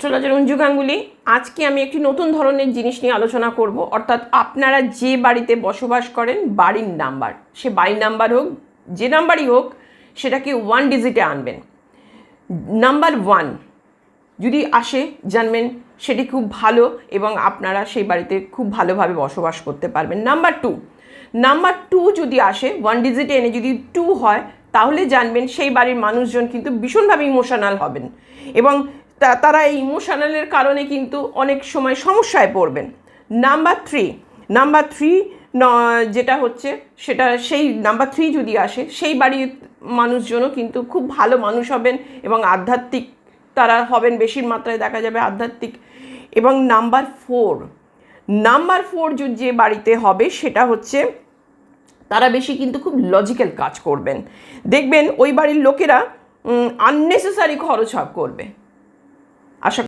Astrologer Anju Ganguly. আজকে আমি একটি নতুন ধরনের জিনিস নিয়ে আলোচনা করব, অর্থাৎ আপনারা যে বাড়িতে বসবাস করেন বাড়ির নাম্বার, সে বাড়ির নাম্বার হোক যে নাম্বারই হোক, সেটাকে 1 ডিজিটে আনবেন। নাম্বার 1 যদি আসে জানবেন সেটি খুব ভালো এবং আপনারা সেই বাড়িতে খুব ভালোভাবে বসবাস করতে পারবেন। নাম্বার টু যদি আসে 1 ডিজিটে এনে যদি 2 হয়, তাহলে জানবেন সেই বাড়ির মানুষজন কিন্তু ভীষণভাবে ইমোশনাল হবেন এবং তারা এই ইমোশনালের কারণে কিন্তু অনেক সময় সমস্যায় পড়বেন। নাম্বার থ্রি যেটা হচ্ছে সেটা সেই নাম্বার 3 যদি আসে, সেই বাড়ির মানুষজনও কিন্তু খুব ভালো মানুষ হবেন এবং আধ্যাত্মিক তারা হবেন, বেশির মাত্রায় দেখা যাবে আধ্যাত্মিক। এবং নাম্বার ফোর যে বাড়িতে হবে সেটা হচ্ছে তারা বেশি কিন্তু খুব লজিক্যাল কাজ করবেন। দেখবেন ওই বাড়ির লোকেরা আননেসেসারি খরচ করবে। আশা